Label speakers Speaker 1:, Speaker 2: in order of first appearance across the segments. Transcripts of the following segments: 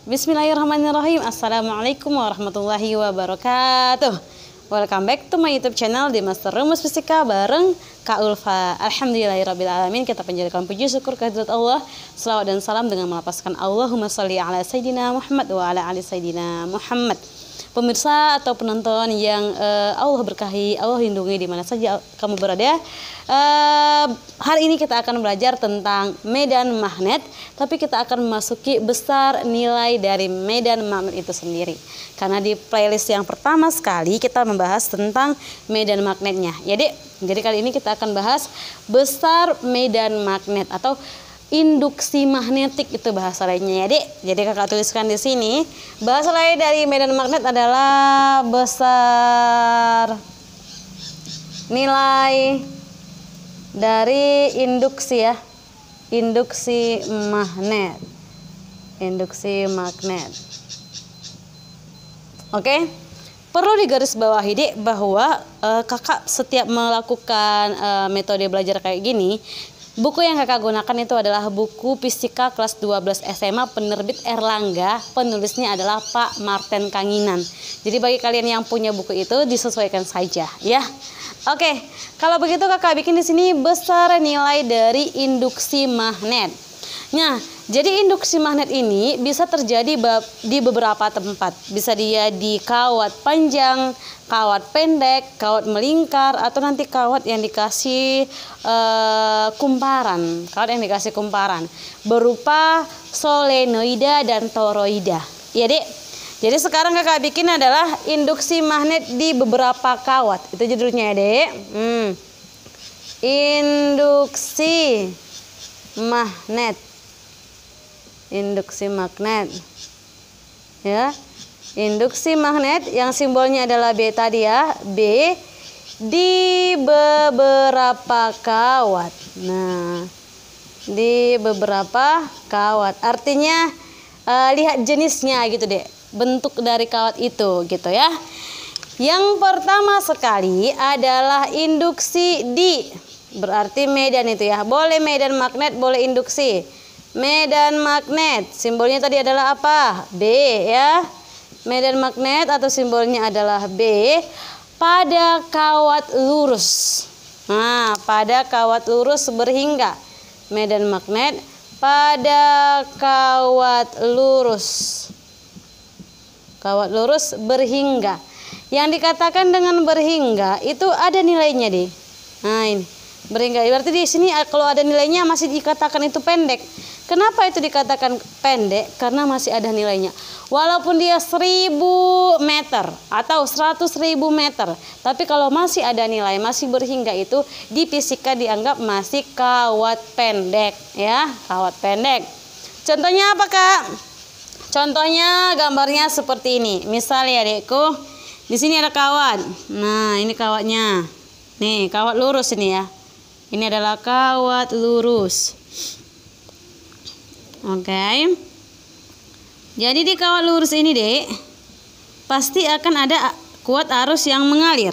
Speaker 1: Bismillahirrahmanirrahim. Assalamualaikum warahmatullahi wabarakatuh. Welcome back to my YouTube channel di Master Rumus Fisika bareng Kak Ulfa. Alhamdulillahirrabbilalamin. Kita panjatkan puji syukur kehadirat Allah. Selawat dan salam dengan melapaskan Allahumma sholli ala Sayyidina Muhammad wa ala ali Sayyidina Muhammad. Pemirsa atau penonton yang Allah berkahi, Allah lindungi di mana saja kamu berada. Hari ini kita akan belajar tentang medan magnet, tapi kita akan memasuki besar nilai dari medan magnet itu sendiri. Karena di playlist yang pertama sekali kita membahas tentang medan magnetnya. Jadi kali ini kita akan bahas besar medan magnet atau induksi magnetik, itu bahasa lainnya ya Dek. Jadi kakak tuliskan di sini bahasa lain dari medan magnet adalah besar nilai dari induksi ya, induksi magnet. Oke. Perlu digarisbawahi Dek bahwa kakak setiap melakukan metode belajar kayak gini, buku yang kakak gunakan itu adalah buku Fisika kelas 12 SMA penerbit Erlangga, penulisnya adalah Pak Marten Kanginan. Jadi bagi kalian yang punya buku itu disesuaikan saja ya. Oke, kalau begitu kakak bikin di sini besar nilai dari induksi magnet. Nah, jadi induksi magnet ini bisa terjadi di beberapa tempat. Bisa dia di kawat panjang, kawat pendek, kawat melingkar, atau nanti kawat yang dikasih kumparan. Kawat yang dikasih kumparan berupa solenoida dan toroida. Ya Dek. Jadi sekarang kakak bikin adalah induksi magnet di beberapa kawat. Itu judulnya ya Dek. Induksi magnet. Induksi magnet ya, induksi magnet yang simbolnya adalah B tadi ya, B di beberapa kawat. Nah, di beberapa kawat artinya lihat jenisnya gitu deh, bentuk dari kawat itu gitu ya. Yang pertama sekali adalah induksi di, berarti medan itu ya, boleh medan magnet boleh induksi. Medan magnet simbolnya tadi adalah apa? B ya. Medan magnet atau simbolnya adalah B pada kawat lurus. Nah, pada kawat lurus berhingga. Medan magnet pada kawat lurus. Kawat lurus berhingga. Yang dikatakan dengan berhingga itu ada nilainya deh. Nah, ini berhingga. Berarti di sini kalau ada nilainya masih dikatakan itu pendek. Kenapa itu dikatakan pendek? Karena masih ada nilainya. Walaupun dia 1000 meter atau 100.000 meter, tapi kalau masih ada nilai, masih berhingga, itu di fisika dianggap masih kawat pendek ya, kawat pendek. Contohnya apa Kak? Contohnya gambarnya seperti ini. Misalnya adekku, di sini ada kawat. Nah, ini kawatnya. Nih, kawat lurus ini ya. Ini adalah kawat lurus. Oke. Jadi di kawat lurus ini Dek, pasti akan ada kuat arus yang mengalir.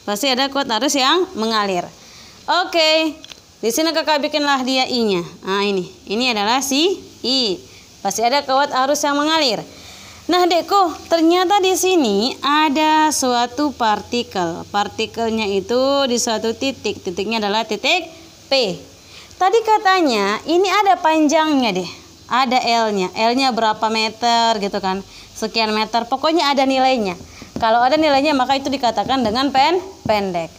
Speaker 1: Pasti ada kuat arus yang mengalir. Oke. Di sini kakak bikinlah dia I-nya. Nah, ini adalah si I. Pasti ada kuat arus yang mengalir. Nah, Dekku, ternyata di sini ada suatu partikel. Partikelnya itu di suatu titik. Titiknya adalah titik P. Tadi katanya ini ada panjangnya deh, ada L-nya. L-nya berapa meter gitu kan, sekian meter, pokoknya ada nilainya. Kalau ada nilainya maka itu dikatakan dengan pendek.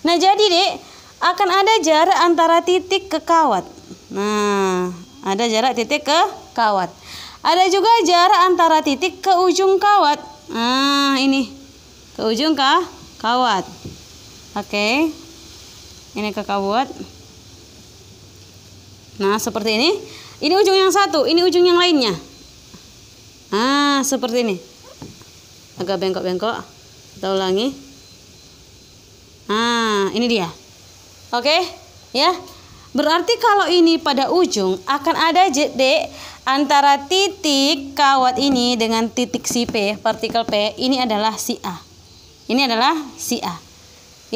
Speaker 1: Nah, jadi deh akan ada jarak antara titik ke kawat. Nah, ada jarak titik ke kawat. Ada juga jarak antara titik ke ujung kawat. Nah, ini ke ujung kawat. Oke. Ini kakak buat. Nah, seperti ini. Ini ujung yang satu, ini ujung yang lainnya. Nah, seperti ini. Agak bengkok-bengkok. Kita ulangi. Nah, ini dia. Oke, ya. Berarti kalau ini pada ujung akan ada antara titik kawat ini dengan titik si P, partikel P, ini adalah si A. Ini adalah si A.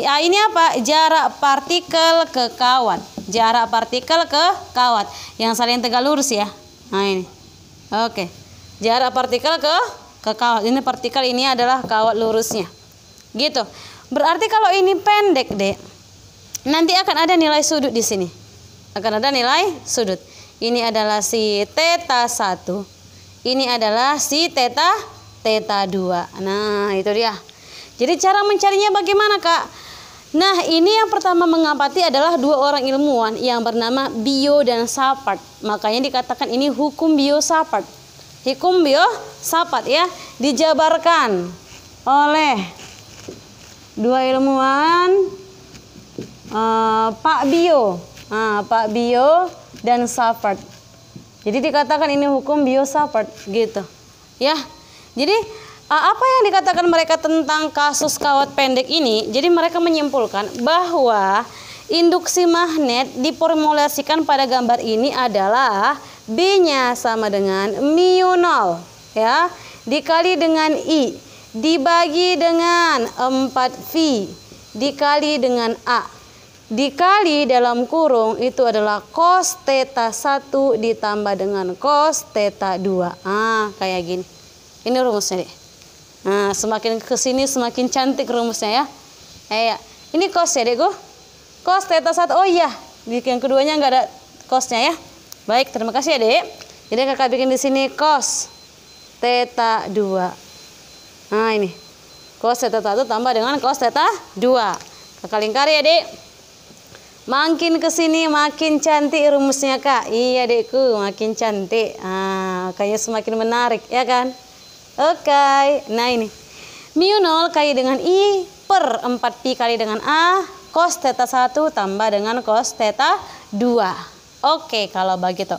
Speaker 1: A ini apa? Jarak partikel ke kawat. Jarak partikel ke kawat yang saling tegak lurus ya. Nah, ini. Oke. Jarak partikel ke kawat. Ini partikel, ini adalah kawat lurusnya. Gitu. Berarti kalau ini pendek, Dek, nanti akan ada nilai sudut di sini. Akan ada nilai sudut. Ini adalah si theta 1. Ini adalah si theta 2. Nah, itu dia. Jadi cara mencarinya bagaimana, Kak? Nah, ini yang pertama mengamati adalah dua orang ilmuwan yang bernama Biot dan Shapard. Makanya dikatakan ini hukum Biot-Shapard. Hukum Biot-Shapard ya, dijabarkan oleh dua ilmuwan Pak Biot dan Shapard. Jadi dikatakan ini hukum Biot-Shapard gitu. Ya. Jadi apa yang dikatakan mereka tentang kasus kawat pendek ini? Jadi mereka menyimpulkan bahwa induksi magnet diformulasikan pada gambar ini adalah B-nya sama dengan mu0 ya, dikali dengan I dibagi dengan 4V dikali dengan A dikali dalam kurung itu adalah cos theta 1 ditambah dengan cos theta 2. Kayak gini. Ini rumusnya, Dek. Nah, semakin kesini semakin cantik rumusnya ya. Ini cos ya, Dek. Cos theta 1. Oh iya, yang keduanya nggak ada cosnya ya. Baik, terima kasih ya, Dek. Jadi Kakak bikin di sini cos theta 2. Nah, ini. Cos theta 1 tambah dengan cos theta 2. Kakak lingkari ya, Dek. Makin kesini makin cantik rumusnya, Kak. Iya, Dekku, makin cantik. Kayaknya semakin menarik, ya kan? Oke. Nah, ini. mu0 kali dengan I per 4pi kali dengan A cos theta 1 tambah dengan cos theta 2. Oke, kalau begitu.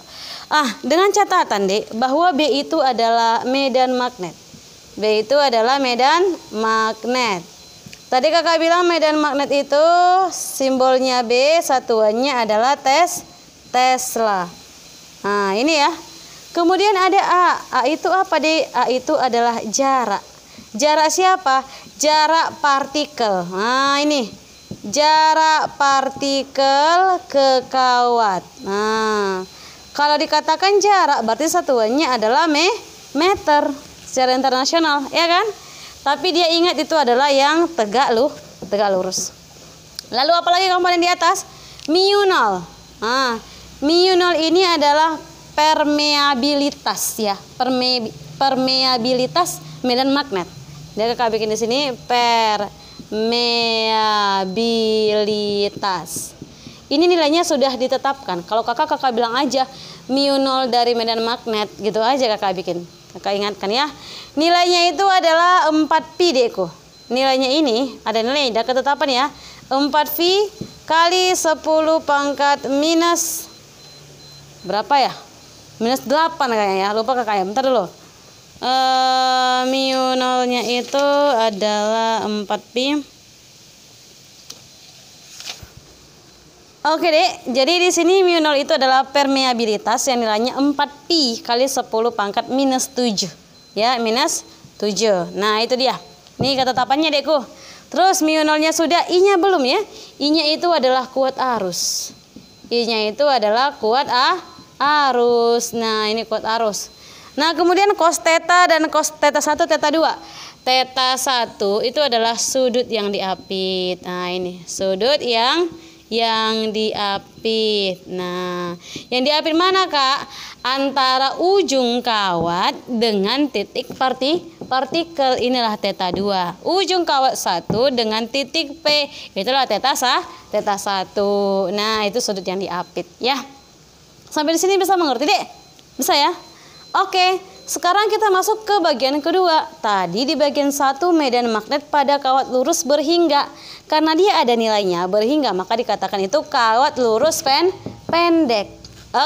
Speaker 1: Dengan catatan, Dek, bahwa B itu adalah medan magnet. B itu adalah medan magnet. Tadi Kakak bilang medan magnet itu simbolnya B, satuannya adalah Tesla. Nah, ini ya. Kemudian ada A. A itu apa, Dek? A itu adalah jarak. Jarak siapa? Jarak partikel. Nah, ini. Jarak partikel ke kawat. Nah, kalau dikatakan jarak berarti satuannya adalah meter secara internasional, ya kan? Tapi dia ingat itu adalah yang tegak lurus. Lalu apalagi komponen di atas? mu0. mu0 ini adalah permeabilitas ya, permeabilitas medan magnet. Jadi Kakak bikin di sini permeabilitas. Ini nilainya sudah ditetapkan. Kalau kakak bilang aja mu0 dari medan magnet, gitu aja Kakak bikin. Kakak ingatkan ya. Nilainya itu adalah 4pi, Dekku. Nilainya ini ada nilai, ada ketetapan ya. 4pi kali 10 pangkat minus berapa ya? Minus 8 kayaknya ya. Lupa Kakak ya. Bentar dulu. mu0-nya itu adalah 4pi. Oke, Dek, jadi di sini mu0 itu adalah permeabilitas yang nilainya 4pi kali 10 pangkat minus 7. Ya, minus 7. Nah, itu dia. Ini ketetapannya, Dekku. Terus mu0-nya sudah, I-nya belum ya. I-nya itu adalah kuat arus. I-nya itu adalah kuat arus. Nah, ini kuat arus. Nah, kemudian cos theta dan cos theta 1, theta 2. Theta 1 itu adalah sudut yang diapit. Nah, ini sudut yang diapit. Nah, yang diapit mana, Kak? Antara ujung kawat dengan titik partikel. Inilah theta 2. Ujung kawat 1 dengan titik P. Itulah theta 1. Nah, itu sudut yang diapit ya. Sampai di sini bisa mengerti, Dek? Bisa ya? Oke, sekarang kita masuk ke bagian kedua. Tadi di bagian 1 medan magnet pada kawat lurus berhingga. Karena dia ada nilainya berhingga, maka dikatakan itu kawat lurus pendek.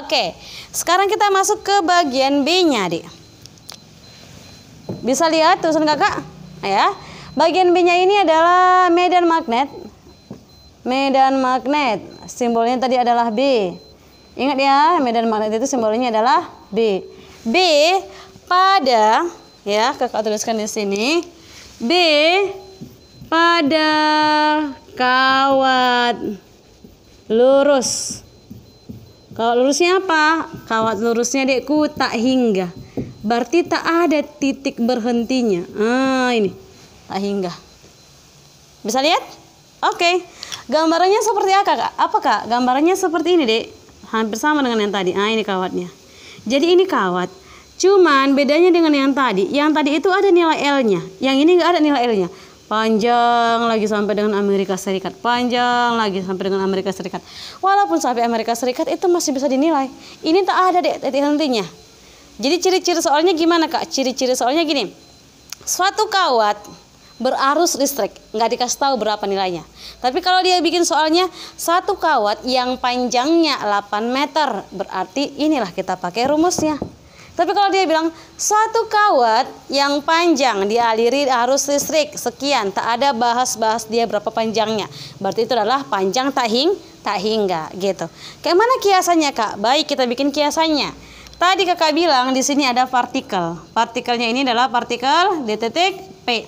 Speaker 1: Oke, sekarang kita masuk ke bagian B-nya, Dek. Bisa lihat tulisan Kakak? Ya. Bagian B-nya ini adalah medan magnet. Medan magnet. Simbolnya tadi adalah B. Ingat ya, medan magnet itu simbolnya adalah B. B pada, ya, Kakak tuliskan di sini. B pada kawat lurus. Kawat lurusnya apa? Kawat lurusnya, Dekku, tak hingga. berarti tak ada titik berhentinya. Ini tak hingga. Bisa lihat? Oke. Gambarannya seperti apa kak? Gambarannya seperti ini dek. Hampir sama dengan yang tadi. Ini kawatnya. Jadi ini kawat. Cuman bedanya dengan yang tadi. Yang tadi itu ada nilai L-nya. Yang ini nggak ada nilai L-nya. Panjang lagi sampai dengan Amerika Serikat. Panjang lagi sampai dengan Amerika Serikat. Walaupun sampai Amerika Serikat itu masih bisa dinilai. Ini tak ada dek titik hentinya. Jadi ciri-ciri soalnya gimana kak? Ciri-ciri soalnya gini. Suatu kawat berarus listrik, nggak dikasih tahu berapa nilainya. Tapi kalau dia bikin soalnya satu kawat yang panjangnya 8 meter, berarti inilah kita pakai rumusnya. Tapi kalau dia bilang satu kawat yang panjang dialiri arus listrik sekian, tak ada bahas-bahas dia berapa panjangnya, berarti itu adalah panjang tak hingga gitu. Kayak mana kiasannya kak? Baik, kita bikin kiasannya. Tadi kakak bilang di sini ada partikel. Partikelnya ini adalah partikel D titik P.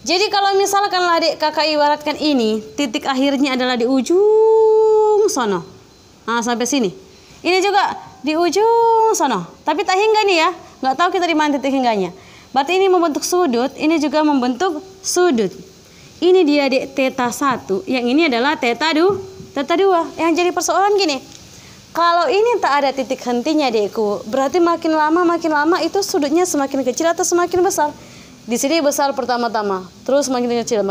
Speaker 1: Jadi kalau misalkan adik kakak ibaratkan ini, titik akhirnya adalah di ujung sono. Sampai sini. Ini juga di ujung sono. Tapi tak hingga nih ya. Nggak tahu kita di mana titik hingganya. Berarti ini membentuk sudut, ini juga membentuk sudut. Ini dia dek theta 1, yang ini adalah theta 2. Yang jadi persoalan gini. Kalau ini tak ada titik hentinya dekku, berarti makin lama itu sudutnya semakin kecil atau semakin besar. Di sini besar pertama-tama, terus makin kecil.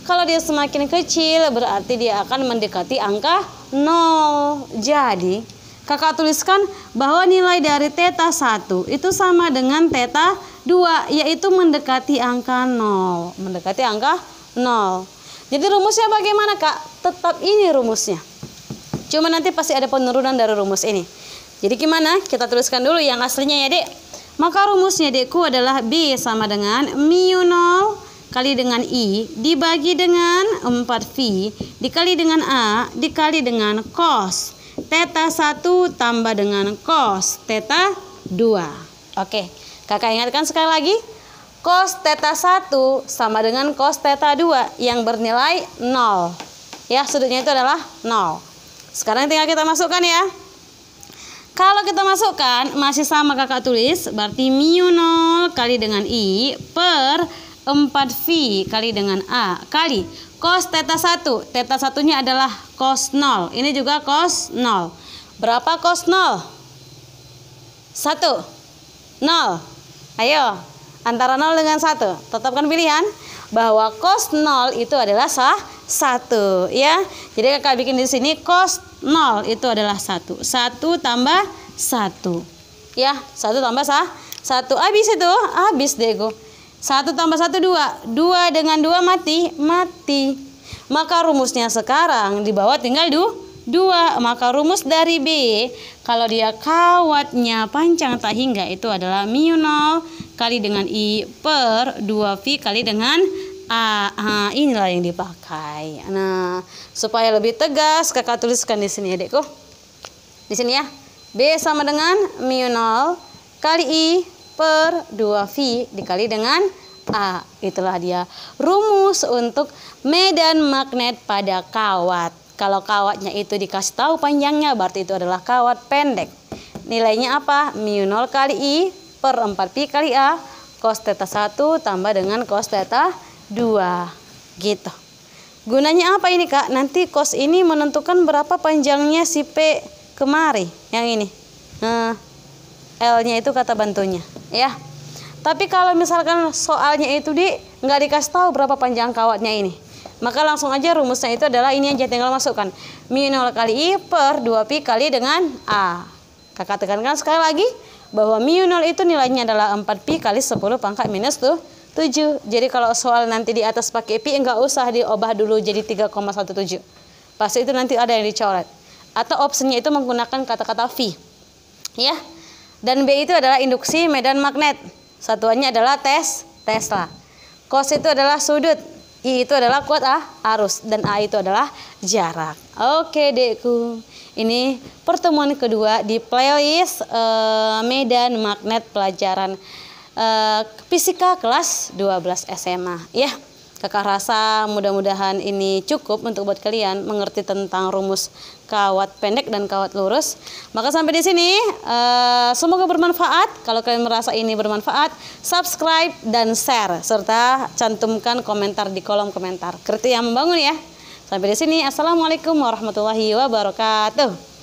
Speaker 1: Kalau dia semakin kecil, berarti dia akan mendekati angka 0. Jadi, kakak tuliskan bahwa nilai dari theta 1 itu sama dengan theta 2, yaitu mendekati angka 0. Jadi rumusnya bagaimana kak? Tetap ini rumusnya. Cuma nanti pasti ada penurunan dari rumus ini. Jadi gimana? Kita tuliskan dulu yang aslinya ya dek. Maka rumusnya dekku adalah B sama dengan mu 0 kali dengan I dibagi dengan 4V dikali dengan A dikali dengan cos theta 1 tambah dengan cos theta 2. Oke, kakak ingatkan sekali lagi. Cos theta 1 sama dengan cos theta 2 yang bernilai 0. Ya, sudutnya itu adalah 0. Sekarang tinggal kita masukkan ya. Kalau kita masukkan masih sama kakak tulis, berarti mu 0 kali dengan I per 4V kali dengan A kali cos theta 1. Theta 1-nya adalah cos 0. Ini juga cos 0. Berapa cos 0? 1. 0. Ayo, antara 0 dengan 1. Tetapkan pilihan bahwa cos 0 itu adalah 1 ya. Jadi kakak bikin di sini cos 0 itu adalah 1. 1 tambah 1. Ya, 1 tambah 1. Habis itu, habis deh go. 1 tambah 1 2. 2 dengan 2 mati. Maka rumusnya sekarang di bawah tinggal 2. Maka rumus dari B kalau dia kawatnya panjang tak hingga itu adalah mu 0 kali dengan I per 2V kali dengan A. Inilah yang dipakai. Nah, supaya lebih tegas kakak tuliskan di sini adekku. Di sini ya. B sama dengan mu 0 kali I per 2V dikali dengan A. Itulah dia rumus untuk medan magnet pada kawat. Kalau kawatnya itu dikasih tahu panjangnya, berarti itu adalah kawat pendek. Nilainya apa? Mu 0 kali I per 4Pi kali A cos theta 1 tambah dengan cos theta 2. Gitu. Gunanya apa ini kak? Nanti cos ini menentukan berapa panjangnya si P kemari. Yang ini. L-nya itu kata bantunya. Ya. Tapi kalau misalkan soalnya itu nggak dikasih tahu berapa panjang kawatnya ini, maka langsung aja rumusnya itu adalah ini aja, tinggal masukkan mu 0 kali I per 2Pi kali dengan A. Kakak tekankan sekali lagi bahwa mu 0 itu nilainya adalah 4Pi kali 10 pangkat minus 7. Jadi kalau soal nanti di atas pakai Pi, enggak usah diubah dulu jadi 3,17. Pasti itu nanti ada yang dicoret. Atau opsinya itu menggunakan kata-kata V. Ya. Dan B itu adalah induksi medan magnet. Satuannya adalah Tesla. Cos itu adalah sudut. I itu adalah kuat arus. Dan A itu adalah jarak. Oke dekku. Ini pertemuan kedua di playlist medan magnet pelajaran fisika kelas 12 SMA. Ya. Kakak rasa mudah-mudahan ini cukup untuk buat kalian mengerti tentang rumus kawat pendek dan kawat lurus. Maka sampai di sini semoga bermanfaat. Kalau kalian merasa ini bermanfaat, subscribe dan share serta cantumkan komentar di kolom komentar. Kritik yang membangun ya. Sampai di sini. Assalamualaikum warahmatullahi wabarakatuh.